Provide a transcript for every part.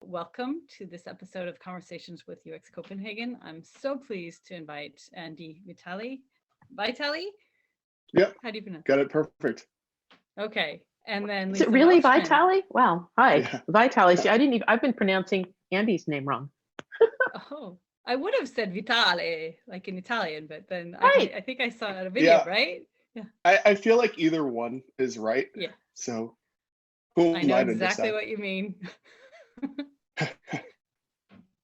welcome to this episode of Conversations with UX Copenhagen. I'm so pleased to invite Andy Vitale. Vitale? Yep. How do you pronounce it? Got it perfect. Okay. And then Is Lisa it really Welchman. Vitale? Wow. Hi. Yeah. Vitale. See, I've been pronouncing Andy's name wrong. Oh, I would have said Vitale, like in Italian, but then Right. I think I saw it on a video, Yeah. right? Yeah. I feel like either one is right. Yeah. So who I am know I to exactly decide? what you mean.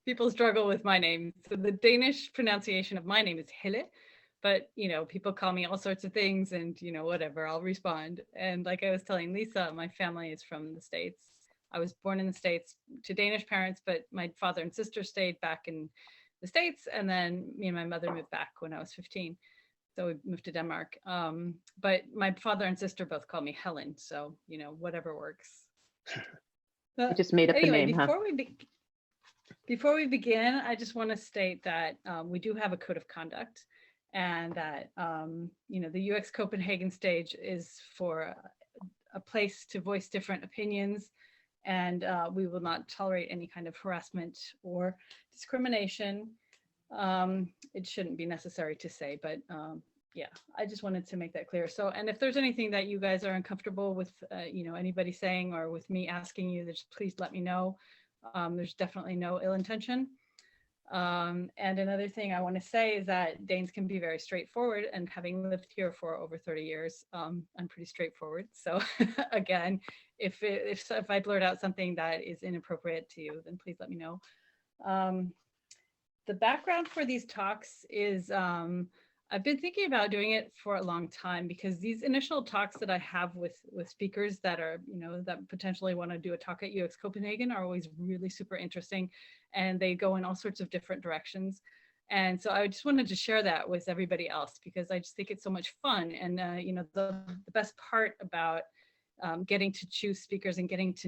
People struggle with my name. So the Danish pronunciation of my name is Helle, but people call me all sorts of things and whatever, I'll respond. And like I was telling Lisa, my family is from the States. I was born in the States to Danish parents, but my father and sister stayed back in the States, and then me and my mother moved back when I was 15. So we moved to Denmark. But my father and sister both call me Helen, so whatever works. You just made up Anyway, the name, before we begin, I just want to state that we do have a code of conduct, and that the UX Copenhagen stage is for a place to voice different opinions, and we will not tolerate any kind of harassment or discrimination. It shouldn't be necessary to say, but yeah, I just wanted to make that clear. So, and if there's anything that you guys are uncomfortable with, anybody saying or with me asking you, just please let me know. There's definitely no ill intention. And another thing I want to say is that Danes can be very straightforward, and having lived here for over 30 years, I'm pretty straightforward. So again, if I blurt out something that is inappropriate to you, then please let me know. The background for these talks is I've been thinking about doing it for a long time, because these initial talks that I have with speakers that are, that potentially want to do a talk at UX Copenhagen are always really super interesting, and they go in all sorts of different directions. And so I just wanted to share that with everybody else, because I just think it's so much fun. And, the best part about getting to choose speakers and getting to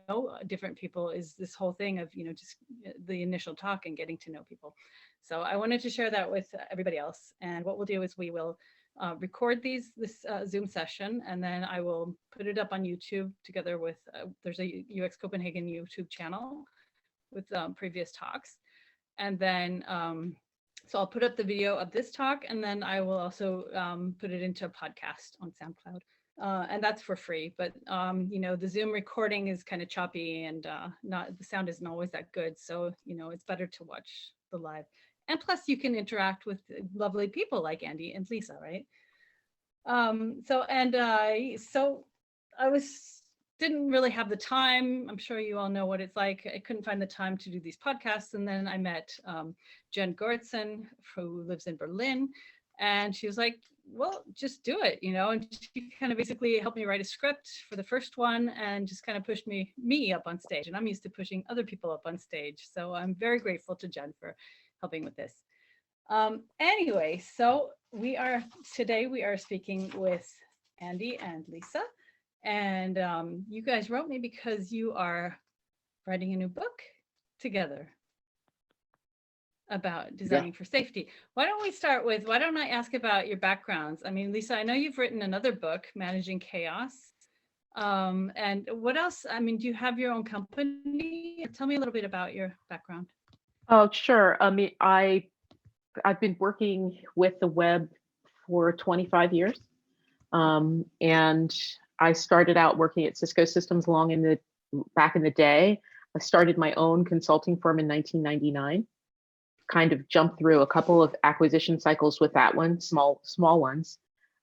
know different people is this whole thing of, just the initial talk and getting to know people. So I wanted to share that with everybody else. And what we'll do is we will record this Zoom session, and then I will put it up on YouTube together with, there's a UX Copenhagen YouTube channel with previous talks. And then, so I'll put up the video of this talk, and then I will also put it into a podcast on SoundCloud. And that's for free, but the Zoom recording is kind of choppy, and the sound isn't always that good. So, it's better to watch the live. And plus you can interact with lovely people like Andy and Lisa, right? So I didn't really have the time. I'm sure you all know what it's like. I couldn't find the time to do these podcasts. And then I met Jen Goertzen, who lives in Berlin. And she was like, well, just do it, and she kind of basically helped me write a script for the first one, and just kind of pushed me up on stage. And I'm used to pushing other people up on stage. So I'm very grateful to Jen for helping with this. Anyway, so today we are speaking with Andy and Lisa. And you guys wrote me because you are writing a new book together about designing for safety. Why don't I ask about your backgrounds? I mean, Lisa, I know you've written another book, Managing Chaos. And what else? I mean, do you have your own company? Tell me a little bit about your background. Oh, sure. I mean, I've been working with the web for 25 years. And I started out working at Cisco Systems back in the day. I started my own consulting firm in 1999. Kind of jumped through a couple of acquisition cycles with that one, small ones,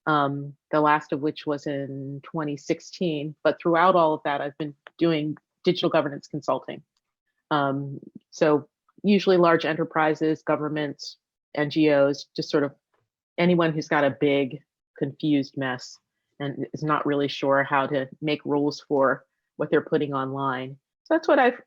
the last of which was in 2016. But throughout all of that, I've been doing digital governance consulting. So usually large enterprises, governments, NGOs, just sort of anyone who's got a big, confused mess and is not really sure how to make rules for what they're putting online. So that's what I've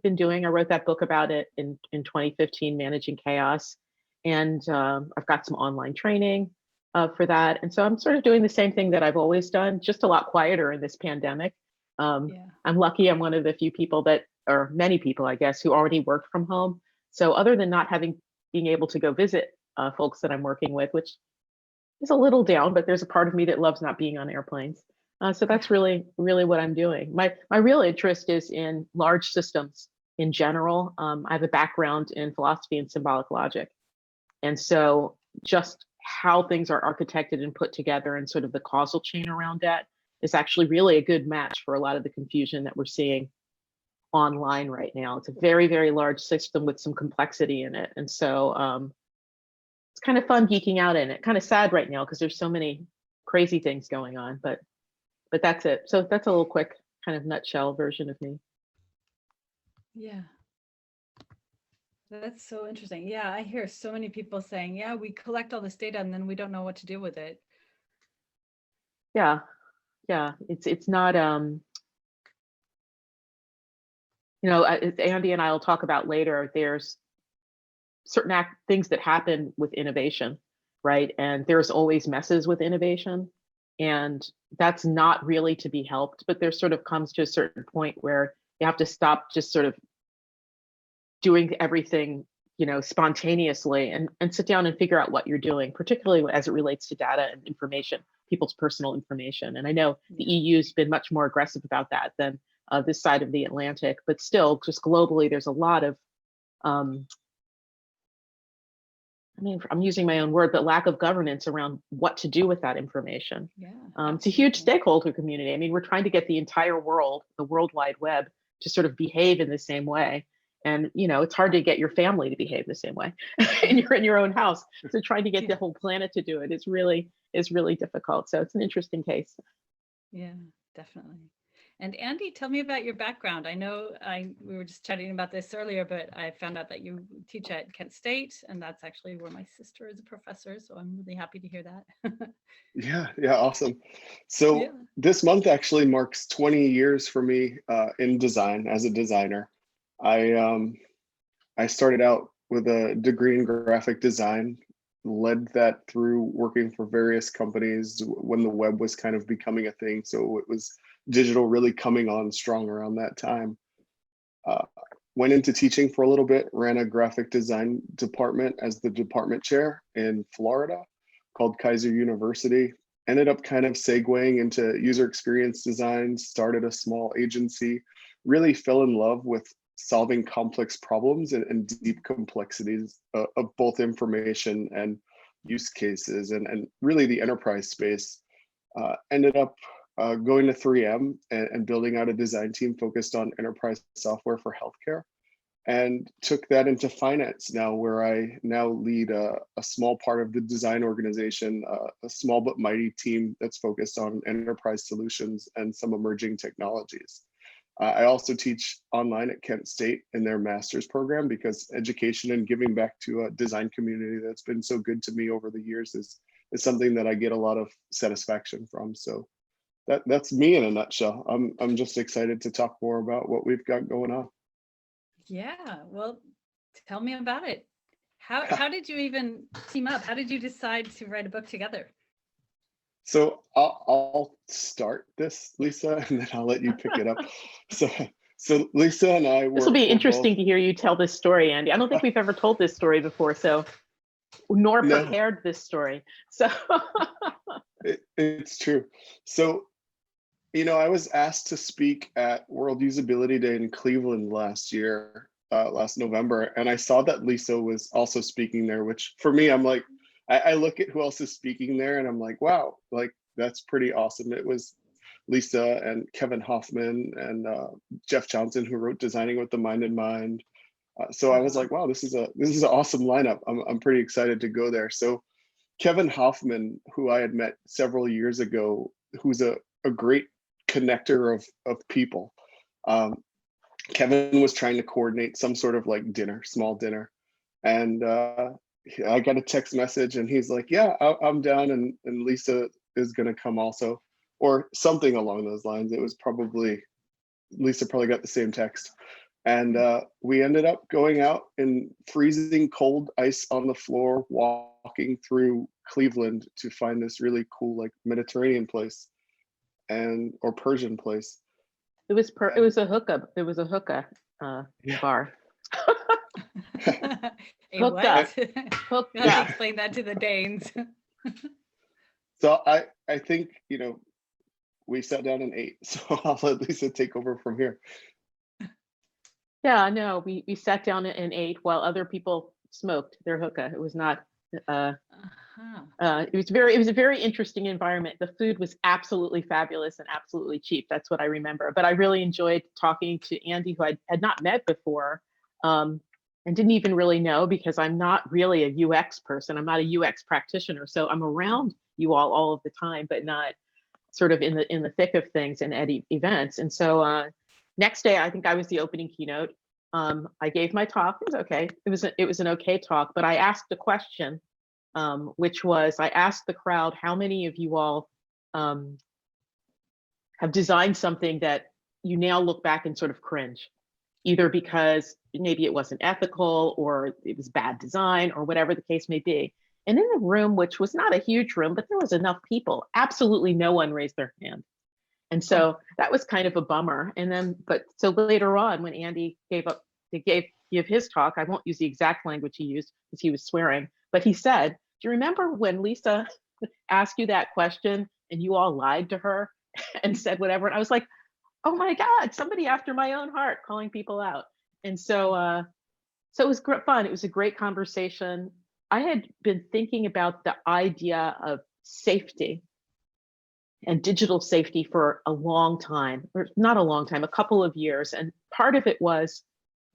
been doing. I wrote that book about it in 2015, Managing Chaos. And I've got some online training for that. And so I'm sort of doing the same thing that I've always done, just a lot quieter in this pandemic. I'm lucky I'm one of the few people or many people, I guess, who already work from home. So other than not being able to go visit folks that I'm working with, which is a little down, but there's a part of me that loves not being on airplanes. So that's really what I'm doing. My real interest is in large systems in general. I have a background in philosophy and symbolic logic. And so just how things are architected and put together and sort of the causal chain around that is actually really a good match for a lot of the confusion that we're seeing online right now. It's a very, very large system with some complexity in it. And so it's kind of fun geeking out in it. Kind of sad right now because there's so many crazy things going on, but that's it. So that's a little quick kind of nutshell version of me. Yeah. That's so interesting. Yeah, I hear so many people saying, yeah, we collect all this data and then we don't know what to do with it. Yeah. It's not Andy and I will talk about later, there's certain things that happen with innovation, right? And there's always messes with innovation, and that's not really to be helped, but there sort of comes to a certain point where you have to stop just sort of doing everything, spontaneously, and sit down and figure out what you're doing, particularly as it relates to data and information, people's personal information. And I know the EU's been much more aggressive about that than this side of the Atlantic, but still, just globally, there's a lot of, I'm using my own word, but lack of governance around what to do with that information. Yeah, it's a huge stakeholder community. I mean, we're trying to get the entire world, the World Wide Web, to sort of behave in the same way. And it's hard to get your family to behave the same way, and you're in your own house. So trying to get the whole planet to do it is really difficult. So it's an interesting case. Yeah, definitely. And Andy, tell me about your background. I know we were just chatting about this earlier, but I found out that you teach at Kent State, and that's actually where my sister is a professor. So I'm really happy to hear that. Yeah, awesome. So this month actually marks 20 years for me in design as a designer. I started out with a degree in graphic design, led that through working for various companies when the web was kind of becoming a thing. So it was digital really coming on strong around that time. Went into teaching for a little bit, ran a graphic design department as the department chair in Florida called Kaiser University. Ended up kind of segueing into user experience design, started a small agency, really fell in love with solving complex problems and deep complexities of both information and use cases and really the enterprise space. Ended up going to 3M and building out a design team focused on enterprise software for healthcare, and took that into finance now, where I now lead a small part of the design organization, a small but mighty team that's focused on enterprise solutions and some emerging technologies. I also teach online at Kent State in their master's program, because education and giving back to a design community that's been so good to me over the years is something that I get a lot of satisfaction from. So that's me in a nutshell. I'm just excited to talk more about what we've got going on. Yeah, well, tell me about it. How did you even team up? How did you decide to write a book together? So I'll start this, Lisa, and then I'll let you pick it up. So Lisa and I were— This will be interesting to hear you tell this story, Andy. I don't think we've ever told this story before, nor prepared this story. So it's true. So, I was asked to speak at World Usability Day in Cleveland last November, and I saw that Lisa was also speaking there, which for me, I'm like, I look at who else is speaking there and I'm like, wow, like that's pretty awesome. It was Lisa and Kevin Hoffman and Jeff Johnson, who wrote Designing with the Mind in Mind. So I was like, wow, this is an awesome lineup. I'm pretty excited to go there. So Kevin Hoffman, who I had met several years ago, who's a great connector of people. Kevin was trying to coordinate some sort of like small dinner. And I got a text message and he's like, yeah, I'm down, and Lisa is going to come also, or something along those lines. It was Lisa probably got the same text. And we ended up going out in freezing cold ice on the floor, walking through Cleveland to find this really cool, like Mediterranean place or Persian place. it was a hookah. It was a hookah bar. What? Hookah. Explain that to the Danes. So I think, we sat down and ate. So I'll let Lisa take over from here. Yeah, no, we sat down and ate while other people smoked their hookah. It was not. It was a very interesting environment. The food was absolutely fabulous and absolutely cheap. That's what I remember. But I really enjoyed talking to Andy, who I had not met before, and didn't even really know, because I'm not really a UX person. I'm not a UX practitioner, so I'm around you all of the time, but not sort of in the thick of things and at events. And so next day, I think I was the opening keynote. I gave my talk. It was okay. It was an okay talk, but I asked a question, which was, I asked the crowd, how many of you all have designed something that you now look back and sort of cringe, either because maybe it wasn't ethical or it was bad design or whatever the case may be. And in the room, which was not a huge room, but there was enough people, absolutely no one raised their hand. And so that was kind of a bummer. And then, so later on, when Andy gave his talk, I won't use the exact language he used because he was swearing, but he said, do you remember when Lisa asked you that question and you all lied to her and said whatever? And I was like, oh my God, somebody after my own heart calling people out. And so it was fun. It was a great conversation. I had been thinking about the idea of safety and digital safety for a long time, or not a long time, a couple of years. And part of it was,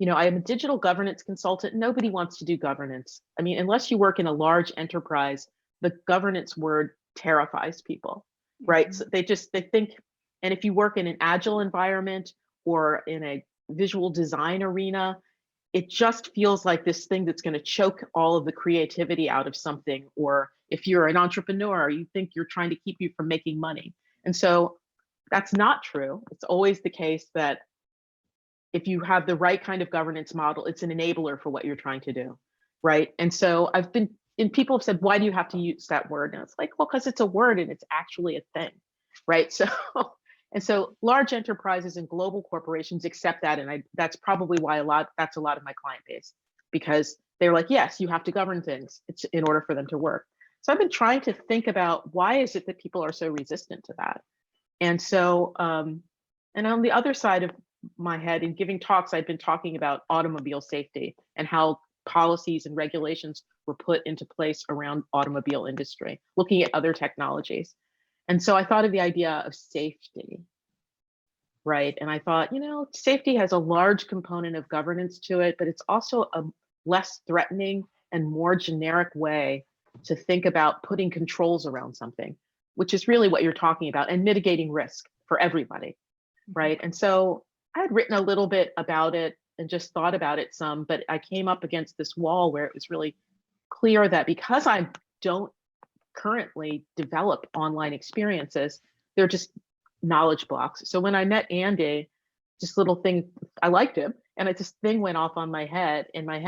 I am a digital governance consultant. Nobody wants to do governance. I mean, unless you work in a large enterprise, the governance word terrifies people, right? So they think, and if you work in an agile environment or in a visual design arena, it just feels like this thing that's going to choke all of the creativity out of something. Or if you're an entrepreneur, you think you're trying to keep you from making money. And so that's not true. It's always the case that if you have the right kind of governance model, it's an enabler for what you're trying to do, right? And so and people have said, why do you have to use that word? And it's like, well, because it's a word and it's actually a thing, right? So, and so large enterprises and global corporations accept that. And that's probably why that's a lot of my client base, because they're like, yes, you have to govern things in order for them to work. So I've been trying to think about, why is it that people are so resistant to that? And so, and on the other side of my head, in giving talks, I've been talking about automobile safety and how policies and regulations were put into place around automobile industry, looking at other technologies. And so I thought of the idea of safety, right? And I thought, safety has a large component of governance to it, but it's also a less threatening and more generic way to think about putting controls around something, which is really what you're talking about, and mitigating risk for everybody, right? And so I had written a little bit about it and just thought about it some, but I came up against this wall where it was really clear that because I don't currently develop online experiences, they're just knowledge blocks. So when I met Andy, just little thing, I liked him, and this thing went off in my head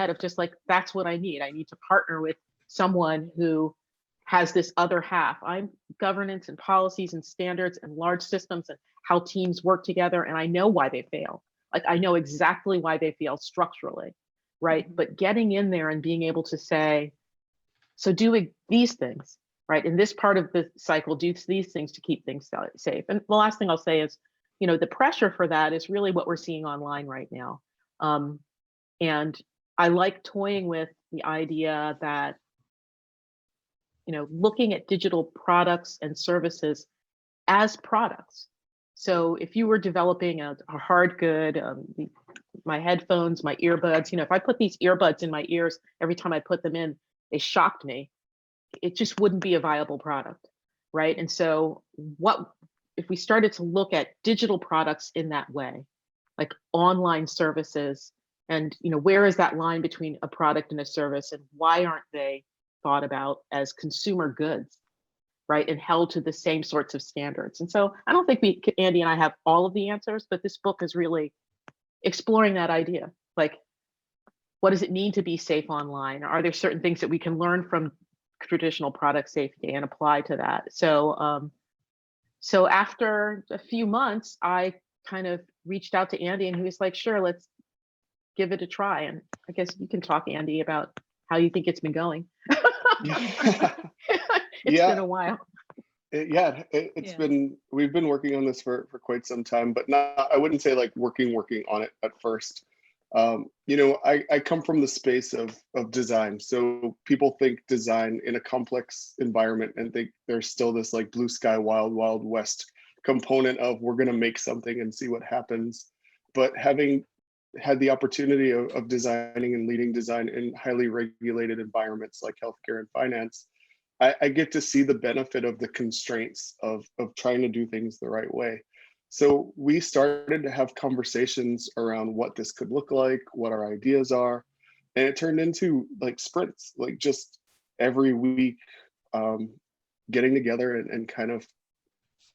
of just like, that's what I need. I need to partner with someone who has this other half. I'm governance and policies and standards and large systems and how teams work together, and I know why they fail. Like, I know exactly why they fail structurally, right? Mm-hmm. But getting in there and being able to say, so doing these things, right? In this part of the cycle, do these things to keep things safe. And the last thing I'll say is, the pressure for that is really what we're seeing online right now. And I like toying with the idea that, looking at digital products and services as products. So if you were developing a hard good, my headphones, my earbuds, if I put these earbuds in my ears, every time I put them in, they shocked me, it just wouldn't be a viable product, right? And so what if we started to look at digital products in that way, like online services, and where is that line between a product and a service, and why aren't they thought about as consumer goods, right, and held to the same sorts of standards? And so I don't think Andy and I have all of the answers, but this book is really exploring that idea. Like, what does it mean to be safe online? Are there certain things that we can learn from traditional product safety and apply to that? So after a few months, I kind of reached out to Andy, and he was like, sure, let's give it a try. And I guess you can talk, Andy, about how you think it's been going. It's been a while. It's been, we've been working on this for quite some time, but not, I wouldn't say like working on it at first. I come from the space of design. So people think design in a complex environment and think there's still this like blue sky, wild, wild west component of we're going to make something and see what happens. But having had the opportunity of designing and leading design in highly regulated environments like healthcare and finance, I get to see the benefit of the constraints of trying to do things the right way. So we started to have conversations around what this could look like, what our ideas are, and it turned into like sprints, like just every week getting together and kind of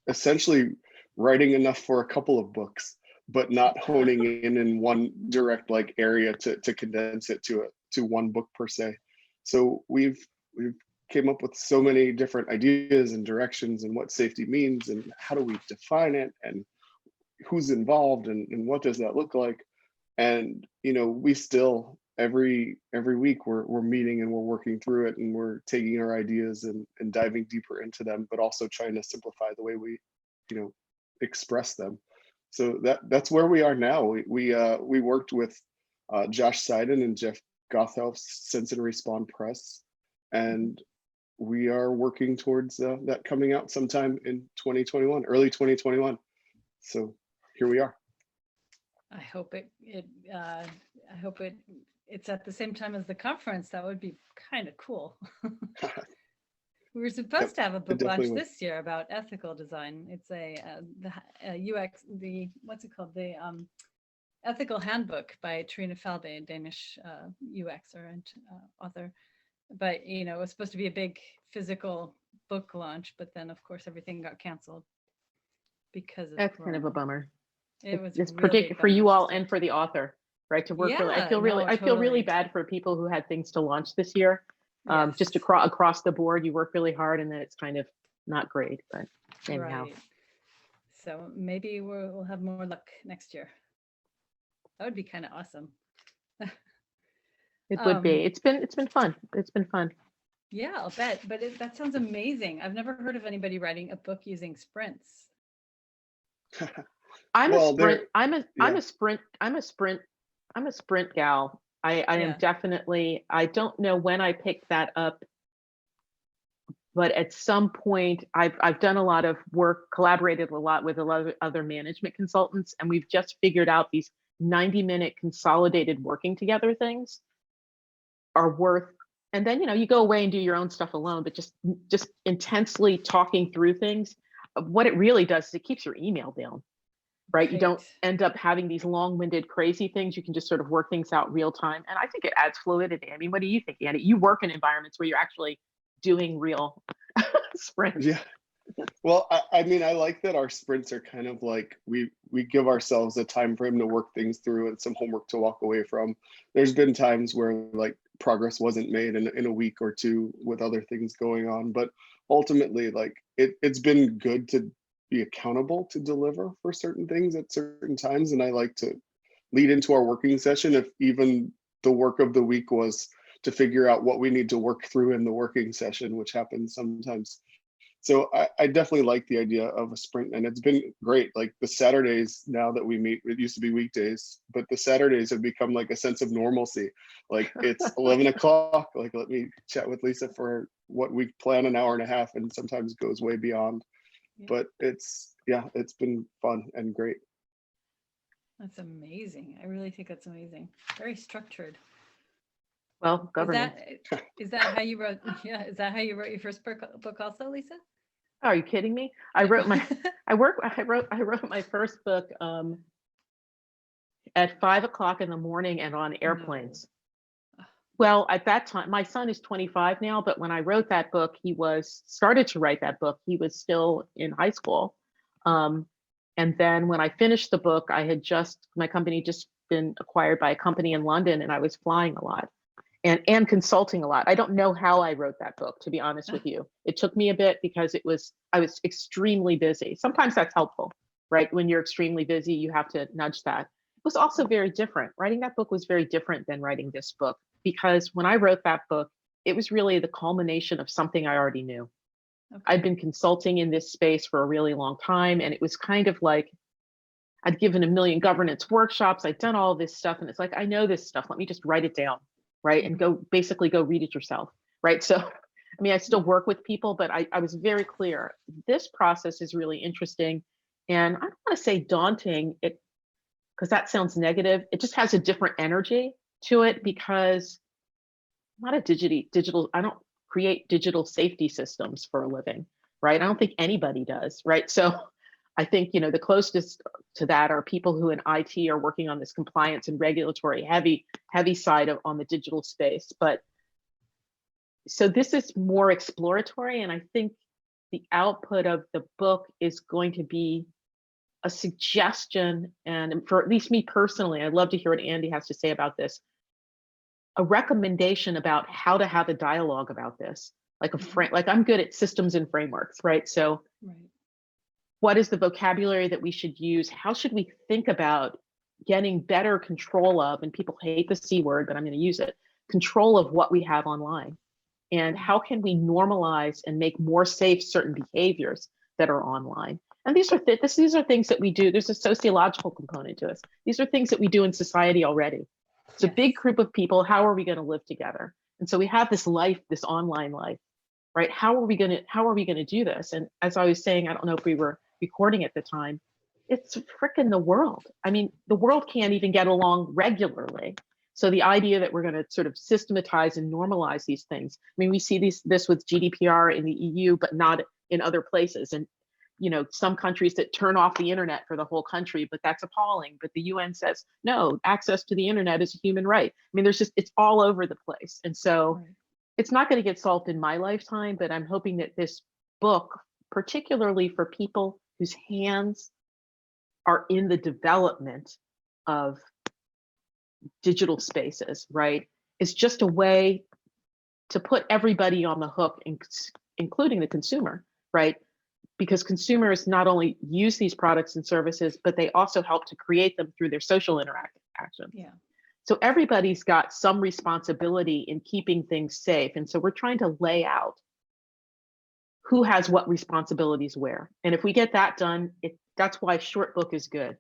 essentially writing enough for a couple of books, but not honing in one direct like area to condense it to one book per se. So we've came up with so many different ideas and directions and what safety means and how do we define it and who's involved and what does that look like. And we still every week we're meeting and we're working through it and we're taking our ideas and diving deeper into them, but also trying to simplify the way we express them. So that's where we are now. We worked with Josh Seiden and Jeff Gothelf's Sense and Respond Press, and we are working towards that coming out sometime in 2021, early 2021. So here we are. I hope it's at the same time as the conference. That would be kind of cool. We were supposed to have a book launch this year about ethical design. It's the UX, what's it called? The Ethical Handbook by Trine Falbe, a Danish UXer and author. But it was supposed to be a big physical book launch, but then of course everything got canceled because of That's Corona. kind of a bummer. It's really particular for you all and for the author, right? To work really, I feel totally. really bad for people who had things to launch this year. Yes. Just across the board, you work really hard and then it's kind of not great, but anyhow. Right. So maybe we'll have more luck next year. That would be kind of awesome. It would be. It's been fun. It's been fun. Yeah, I'll bet. But that sounds amazing. I've never heard of anybody writing a book using sprints. I'm a sprint gal. I am definitely, I don't know when I picked that up, but at some point I've done a lot of work, collaborated a lot with a lot of other management consultants, and we've just figured out these 90-minute consolidated working together things are worth, and then you go away and do your own stuff alone, but just intensely talking through things. What it really does is it keeps your email down, right? You don't end up having these long-winded crazy things. You can just sort of work things out real time, and I think it adds fluidity. I mean, what do you think, Andy? You work in environments where you're actually doing real sprints. Yeah. Well, I mean, I like that our sprints are kind of like we give ourselves a time frame to work things through and some homework to walk away from. There's been times where like progress wasn't made in a week or two with other things going on, but ultimately, like it's been good to be accountable to deliver for certain things at certain times. And I like to lead into our working session if even the work of the week was to figure out what we need to work through in the working session, which happens sometimes. So I definitely like the idea of a sprint, and it's been great. Like the Saturdays now that we meet, it used to be weekdays, but the Saturdays have become like a sense of normalcy. Like it's 11 o'clock, like let me chat with Lisa for what we plan, an hour and a half, and sometimes goes way beyond. Yeah. But it's been fun and great. That's amazing. I really think that's amazing. Very structured. Well, government. Is that how you wrote? Yeah, is that how you wrote your first book also, Lisa? Are you kidding me? I wrote my I wrote my first book at 5 o'clock in the morning and on airplanes. No. Well, at that time, my son is 25 now, but when I wrote that book, started to write that book, he was still in high school. And then when I finished the book, my company just been acquired by a company in London, and I was flying a lot. And consulting a lot. I don't know how I wrote that book, to be honest with you. It took me a bit because I was extremely busy. Sometimes that's helpful, right? When you're extremely busy, you have to nudge that. It was also very different. Writing that book was very different than writing this book, because when I wrote that book, it was really the culmination of something I already knew. Okay. I'd been consulting in this space for a really long time, and it was kind of like, I'd given a million governance workshops. I'd done all this stuff. And it's like, I know this stuff. Let me just write it down, right? And basically go read it yourself, right? So, I mean, I still work with people, but I was very clear. This process is really interesting. And I don't want to say daunting, because that sounds negative. It just has a different energy to it, because I'm not a digital, I don't create digital safety systems for a living, right? I don't think anybody does, right? So I think, you know, the closest to that are people who in IT are working on this compliance and regulatory heavy side on the digital space. But so this is more exploratory, and I think the output of the book is going to be a suggestion, and for at least me personally, I'd love to hear what Andy has to say about this, a recommendation about how to have a dialogue about this, like like I'm good at systems and frameworks, right? So what is the vocabulary that we should use? How should we think about getting better control of, and people hate the C word, but I'm going to use it, control of what we have online? And how can we normalize and make more safe certain behaviors that are online? And these are things that we do. There's a sociological component to this. These are things that we do in society already. It's a big group of people. How are we going to live together? And so we have this life, this online life, right? How are we going to do this? And as I was saying, I don't know if we were recording at the time, it's frickin' the world. I mean, the world can't even get along regularly. So the idea that we're going to sort of systematize and normalize these things. I mean, we see this with GDPR in the EU, but not in other places. And, you know, some countries that turn off the internet for the whole country, but that's appalling. But the UN says, no, access to the internet is a human right. I mean, it's all over the place. And so it's not going to get solved in my lifetime, but I'm hoping that this book, particularly for people whose hands are in the development of digital spaces, right, is just a way to put everybody on the hook, including the consumer, right? Because consumers not only use these products and services, but they also help to create them through their social interactions. Yeah. So everybody's got some responsibility in keeping things safe. And so we're trying to lay out who has what responsibilities where. And if we get that done, that's why short book is good.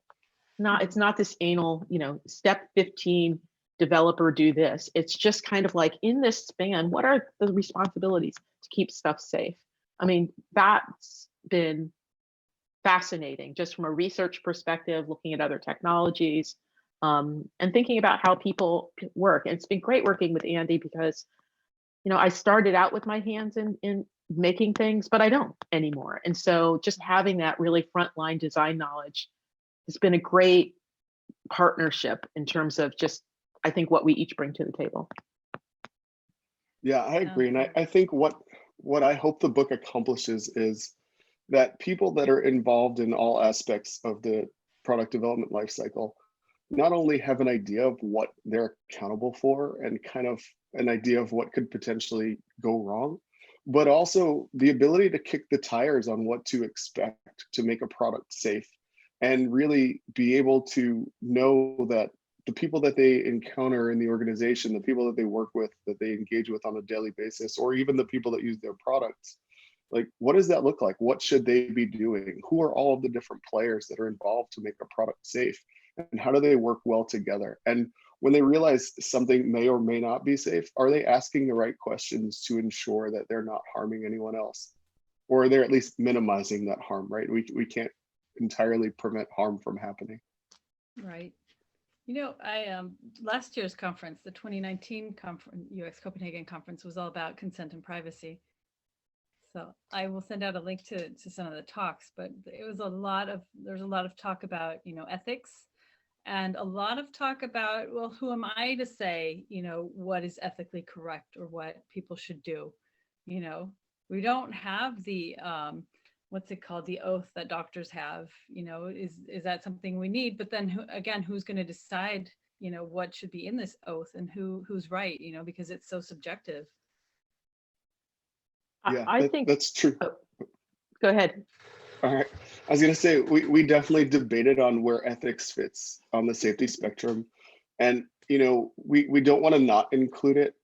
It's not this anal, you know, step 15, developer do this. It's just kind of like, in this span, what are the responsibilities to keep stuff safe? I mean, that's been fascinating just from a research perspective, looking at other technologies, and thinking about how people work. And it's been great working with Andy because, you know, I started out with my hands in making things, but I don't anymore. And so just having that really frontline design knowledge has been a great partnership in terms of just, I think, what we each bring to the table. Yeah, I agree. And I think what I hope the book accomplishes is that people that are involved in all aspects of the product development lifecycle not only have an idea of what they're accountable for and kind of an idea of what could potentially go wrong, but also the ability to kick the tires on what to expect to make a product safe, and really be able to know that the people that they encounter in the organization, the people that they work with, that they engage with on a daily basis, or even the people that use their products, like, what does that look like? What should they be doing? Who are all of the different players that are involved to make a product safe? And how do they work well together? And when they realize something may or may not be safe, are they asking the right questions to ensure that they're not harming anyone else? Or they're at least minimizing that harm, right? We can't entirely prevent harm from happening. Right. You know, I last year's conference, the 2019 conference, UX Copenhagen conference, was all about consent and privacy. So I will send out a link to some of the talks, but there's a lot of talk about, you know, ethics, and a lot of talk about, well, who am I to say, you know, what is ethically correct or what people should do? You know, we don't have the what's it called, the oath that doctors have, you know, is that something we need? But then again, who's going to decide, you know, what should be in this oath and who's right, you know, because it's so subjective. Yeah, I think that's true. Oh, go ahead. All right. I was going to say, we definitely debated on where ethics fits on the safety spectrum. And, you know, we don't want to not include it.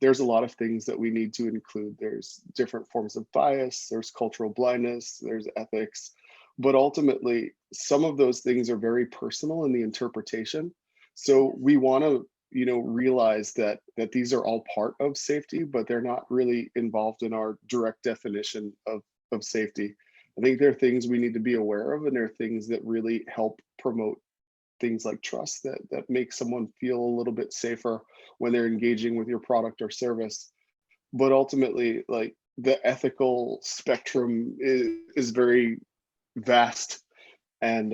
There's a lot of things that we need to include. There's different forms of bias, there's cultural blindness, there's ethics. but ultimately some of those things are very personal in the interpretation. So we want to, realize that these are all part of safety, but they're not really involved in our direct definition of safety. I think there are things we need to be aware of, and there are things that really help promote things like trust, that make someone feel a little bit safer when they're engaging with your product or service. But ultimately, like, the ethical spectrum is very vast, and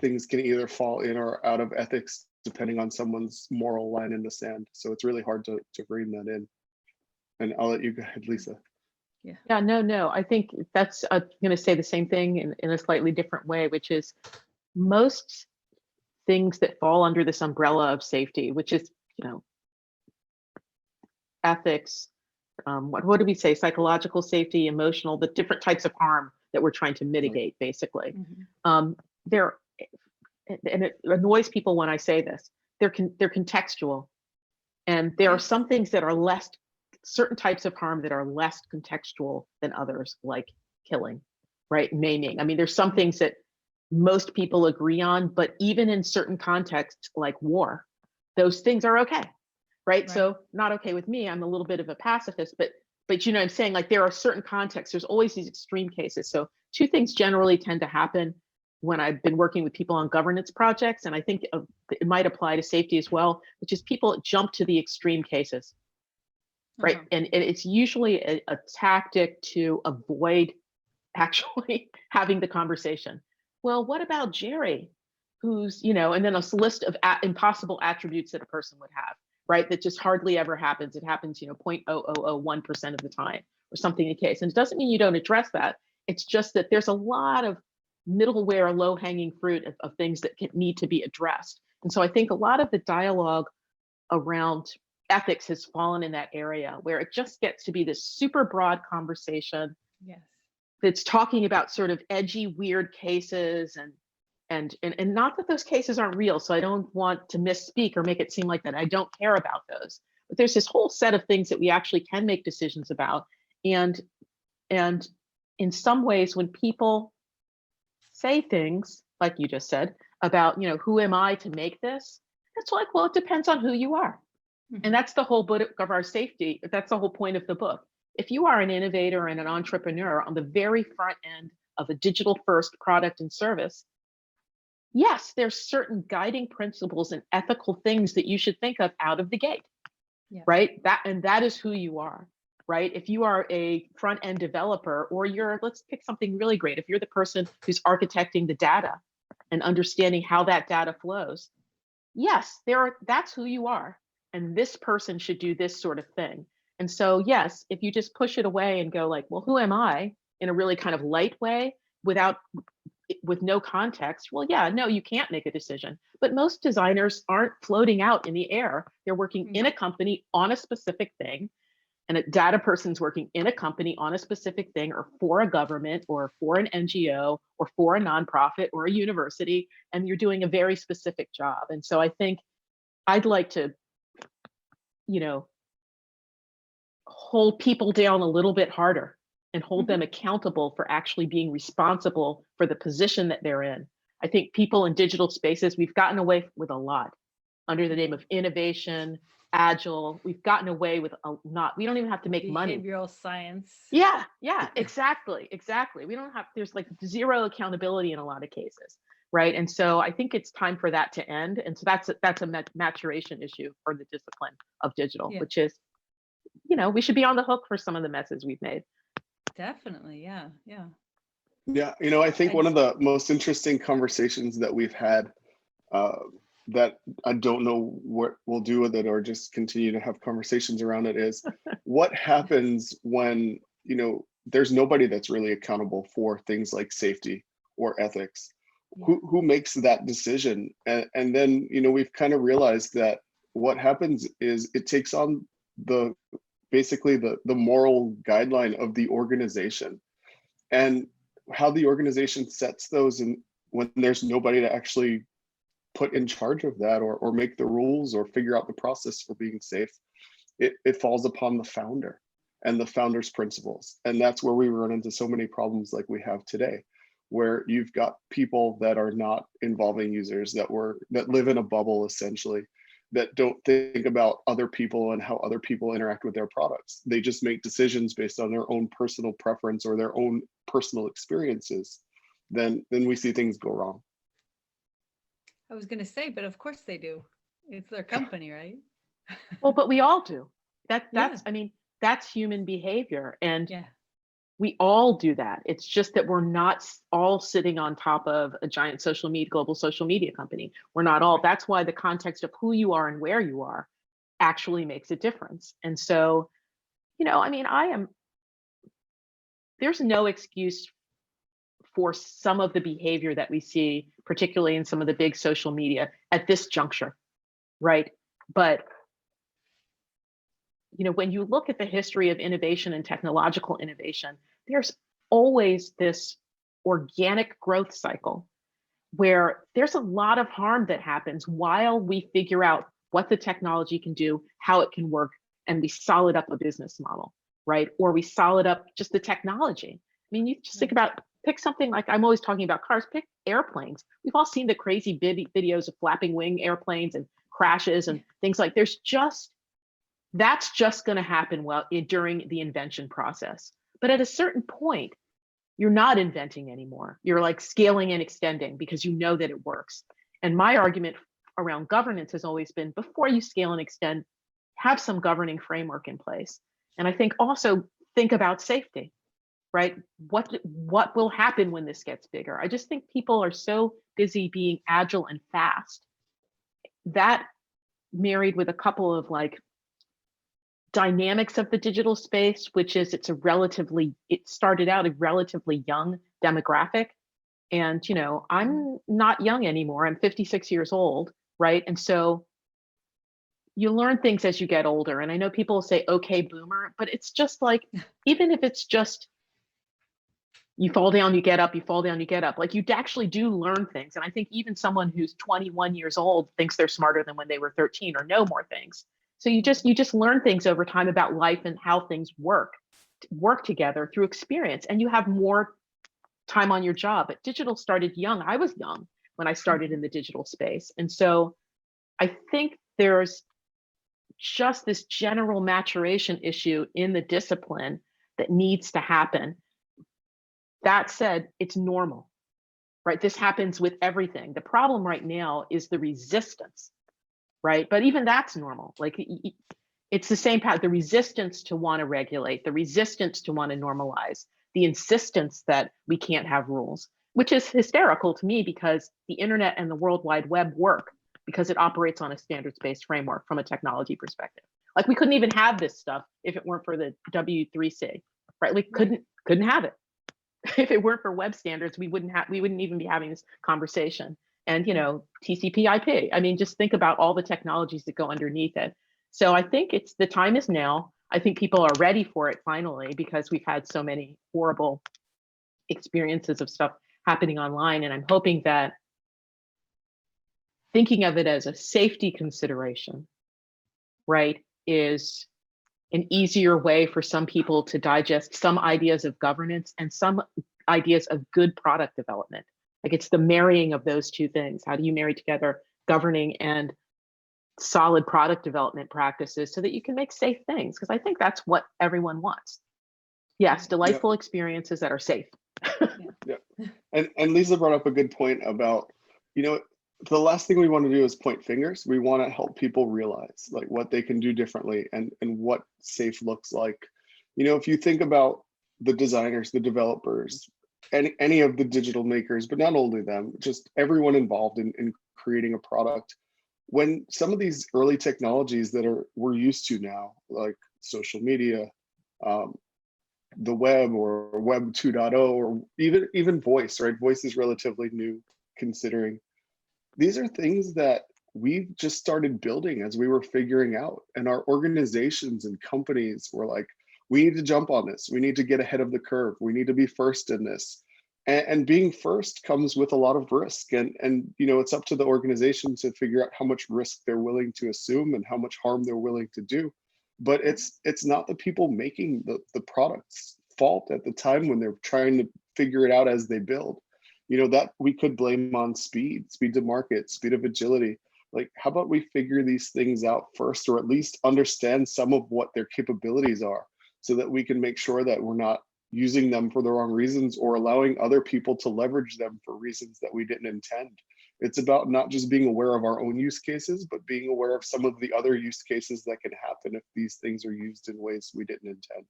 things can either fall in or out of ethics depending on someone's moral line in the sand. So it's really hard to rein that in. And I'll let you go ahead, Lisa. Yeah, no. I think that's I'm going to say the same thing in a slightly different way, which is most things that fall under this umbrella of safety, which is, ethics, what do we say? Psychological safety, emotional, the different types of harm that we're trying to mitigate, basically. They're, and it annoys people when I say this, they're contextual. And there are some things that are certain types of harm that are less contextual than others, like killing, right? Maiming. I mean, there's some things that most people agree on, but even in certain contexts like war, those things are okay, right? So not okay with me, I'm a little bit of a pacifist, but I'm saying, like, there are certain contexts, there's always these extreme cases. So two things generally tend to happen when I've been working with people on governance projects, and I think it might apply to safety as well, which is people jump to the extreme cases, right? And it's usually a tactic to avoid actually having the conversation. Well, what about Jerry, who's, and then a list of impossible attributes that a person would have, right? That just hardly ever happens. It happens, 0.0001% of the time or something in the case. And it doesn't mean you don't address that. It's just that there's a lot of middleware, low-hanging fruit of things that need to be addressed. And so I think a lot of the dialogue around ethics has fallen in that area where it just gets to be this super broad conversation. Yes. That's talking about sort of edgy, weird cases, and not that those cases aren't real. So I don't want to misspeak or make it seem like that I don't care about those. But there's this whole set of things that we actually can make decisions about. And in some ways, when people say things like you just said about, who am I to make this? It's like, well, it depends on who you are. And that's the whole book of our safety. That's the whole point of the book. If you are an innovator and an entrepreneur on the very front end of a digital first product and service, yes, there's certain guiding principles and ethical things that you should think of out of the gate, right? That is who you are, right? If you are a front end developer, or let's pick something really great. If you're the person who's architecting the data and understanding how that data flows, yes, that's who you are. And this person should do this sort of thing. And so, yes, if you just push it away and go like, well, who am I, in a really kind of light way with no context, well, yeah, no, you can't make a decision. But most designers aren't floating out in the air. They're working in a company on a specific thing, and a data person's working in a company on a specific thing, or for a government, or for an NGO, or for a nonprofit, or a university, and you're doing a very specific job. And so I think I'd like to, hold people down a little bit harder and hold them accountable for actually being responsible for the position that they're in. I think people in digital spaces, we've gotten away with a lot under the name of innovation, agile. We've gotten away with we don't even have to make money. Behavioral science. Yeah, exactly. We don't have, there's like zero accountability in a lot of cases, right? And so I think it's time for that to end. And so that's a maturation issue for the discipline of digital, which is, we should be on the hook for some of the messes we've made. Definitely. Yeah. Yeah, I think one of the most interesting conversations that we've had, that I don't know what we'll do with it or just continue to have conversations around it, is what happens when, there's nobody that's really accountable for things like safety or ethics. Who makes that decision? And then, we've kind of realized that what happens is it takes on basically the moral guideline of the organization, and how the organization sets those, and when there's nobody to actually put in charge of that, or make the rules, or figure out the process for being safe, it falls upon the founder and the founder's principles. And that's where we run into so many problems like we have today, where you've got people that are not involving users, that live in a bubble essentially, that don't think about other people and how other people interact with their products. They just make decisions based on their own personal preference or their own personal experiences. Then we see things go wrong. I was going to say, but of course they do. It's their company, right? Well, but we all do. That's, Yeah. I mean, that's human behavior. And Yeah. we all do that. It's just that we're not all sitting on top of a giant global social media company. We're not all. That's why the context of who you are and where you are actually makes a difference. And so, I mean, there's no excuse for some of the behavior that we see, particularly in some of the big social media at this juncture, right? But when you look at the history of innovation and technological innovation, there's always this organic growth cycle where there's a lot of harm that happens while we figure out what the technology can do, how it can work, and we solid up a business model, right? Or we solid up just the technology. I mean, you just think about, pick something like, I'm always talking about cars, pick airplanes. We've all seen the crazy videos of flapping wing airplanes and crashes and things like, that's just going to happen during the invention process. But at a certain point, you're not inventing anymore. You're like scaling and extending because you know that it works. And my argument around governance has always been, before you scale and extend, have some governing framework in place. And I think also think about safety, right? What will happen when this gets bigger? I just think people are so busy being agile and fast. That married with a couple of dynamics of the digital space, which is it started out a relatively young demographic. And, I'm not young anymore. I'm 56 years old, right? And so you learn things as you get older. And I know people say, okay, boomer, but it's just like, even if it's just, you fall down, you get up, you fall down, you get up, you actually do learn things. And I think even someone who's 21 years old thinks they're smarter than when they were 13 or know more things. So you just learn things over time about life and how things work together through experience, and you have more time on your job. But digital started young. I was young when I started in the digital space. And so I think there's just this general maturation issue in the discipline that needs to happen. That said, it's normal, right? This happens with everything. The problem right now is the resistance, right? But even that's normal. It's the same path, the resistance to want to regulate, the resistance to want to normalize, the insistence that we can't have rules, which is hysterical to me because the internet and the World Wide Web work because it operates on a standards-based framework from a technology perspective. We couldn't even have this stuff if it weren't for the W3C, right? We couldn't have it. If it weren't for web standards, we wouldn't even be having this conversation. And TCP/IP. I mean, just think about all the technologies that go underneath it. So I think the time is now. I think people are ready for it finally because we've had so many horrible experiences of stuff happening online. And I'm hoping that thinking of it as a safety consideration, right, is an easier way for some people to digest some ideas of governance and some ideas of good product development. It's the marrying of those two things. How do you marry together governing and solid product development practices so that you can make safe things? Because I think that's what everyone wants. Yes, delightful experiences that are safe. Yeah. And Lisa brought up a good point about, the last thing we want to do is point fingers. We want to help people realize what they can do differently and what safe looks like. If you think about the designers, the developers, any of the digital makers, but not only them, just everyone involved in creating a product. When some of these early technologies that we're used to now, like social media, the web or web 2.0, or even voice, right? Voice is relatively new considering. These are things that we've just started building as we were figuring out. And our organizations and companies were like, we need to jump on this. We need to get ahead of the curve. We need to be first in this. And being first comes with a lot of risk. And it's up to the organization to figure out how much risk they're willing to assume and how much harm they're willing to do. But it's not the people making the product's fault at the time when they're trying to figure it out as they build. that we could blame on speed to market, speed of agility. Like, how about we figure these things out first, or at least understand some of what their capabilities are, so that we can make sure that we're not using them for the wrong reasons or allowing other people to leverage them for reasons that we didn't intend. It's about not just being aware of our own use cases, but being aware of some of the other use cases that can happen if these things are used in ways we didn't intend.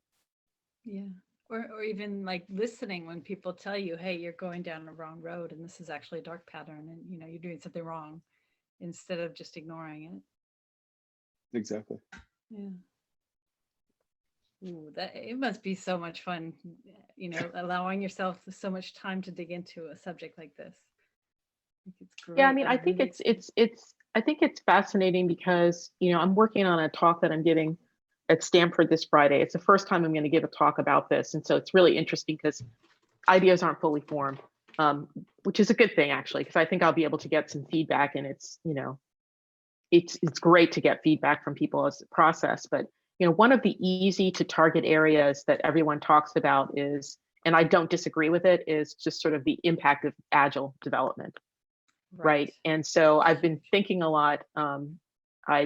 Yeah. Or even like listening when people tell you, hey, you're going down the wrong road and this is actually a dark pattern and you're doing something wrong, instead of just ignoring it. Exactly. Yeah. Ooh, that it must be so much fun, allowing yourself so much time to dig into a subject like this. I think it's great. Yeah, I mean, I I'm think really I think it's fascinating because, I'm working on a talk that I'm giving at Stanford this Friday. It's the first time I'm going to give a talk about this. And so it's really interesting because ideas aren't fully formed, which is a good thing, actually, because I think I'll be able to get some feedback, and it's great to get feedback from people as a process. But, one of the easy to target areas that everyone talks about is, and I don't disagree with it, is just sort of the impact of agile development. Right. And so I've been thinking a lot.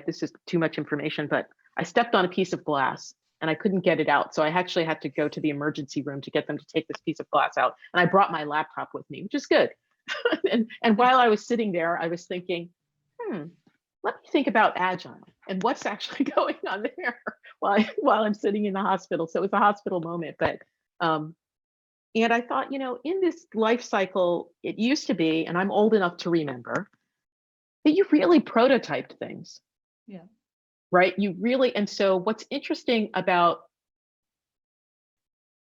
This is too much information, but I stepped on a piece of glass and I couldn't get it out. So I actually had to go to the emergency room to get them to take this piece of glass out. And I brought my laptop with me, which is good. and while I was sitting there, I was thinking, let me think about agile and what's actually going on there while I'm sitting in the hospital. So it was a hospital moment, but and I thought, in this life cycle, it used to be, and I'm old enough to remember, that you really prototyped things. Yeah. Right? You really, and so what's interesting about,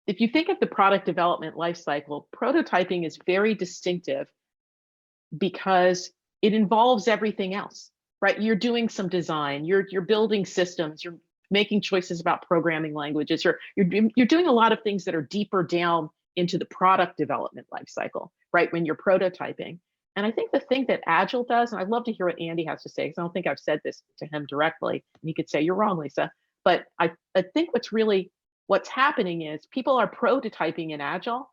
if you think of the product development life cycle, prototyping is very distinctive because it involves everything else, right? You're doing some design, you're building systems, you're making choices about programming languages, you're doing a lot of things that are deeper down into the product development life cycle, right? When you're prototyping. And I think the thing that Agile does, and I'd love to hear what Andy has to say, because I don't think I've said this to him directly, and he could say, you're wrong, Lisa. But I think what's happening is people are prototyping in Agile,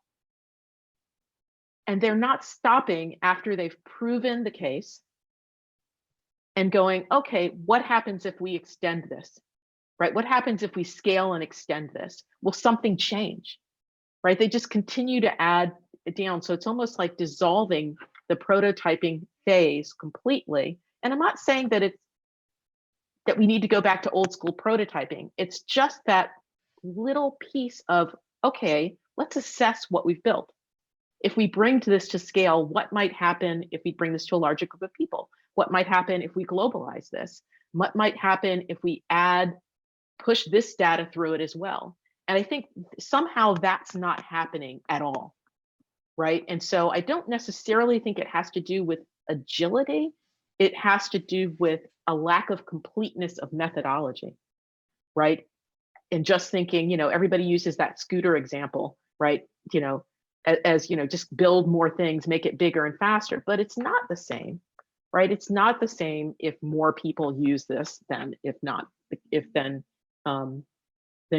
and they're not stopping after they've proven the case and going, okay, what happens if we extend this, right? What happens if we scale and extend this? Will something change, right? They just continue to add it down. So it's almost like dissolving the prototyping phase completely. And I'm not saying that we need to go back to old school prototyping. It's just that little piece of, okay, let's assess what we've built. If we bring this to scale, what might happen if we bring this to a larger group of people? What might happen if we globalize this? What might happen if we push this data through it as well? And I think somehow that's not happening at all, right? And so I don't necessarily think it has to do with agility. It has to do with a lack of completeness of methodology, right? And just thinking, everybody uses that scooter example, right? As just build more things, make it bigger and faster, but it's not the same, right? It's not the same if more people use this than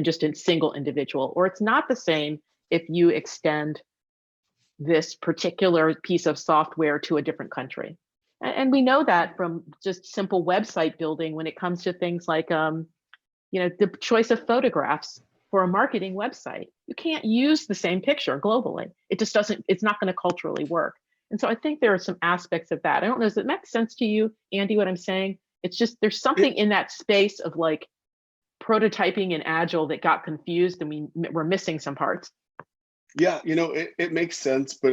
just a single individual, or it's not the same if you extend this particular piece of software to a different country. And we know that from just simple website building when it comes to things like, the choice of photographs for a marketing website. You can't use the same picture globally. It just doesn't, it's not going to culturally work. And so I think there are some aspects of that. I don't know, does it make sense to you, Andy, what I'm saying? It's just, there's something in that space of like prototyping and Agile that got confused, and we're missing some parts. Yeah, it makes sense, but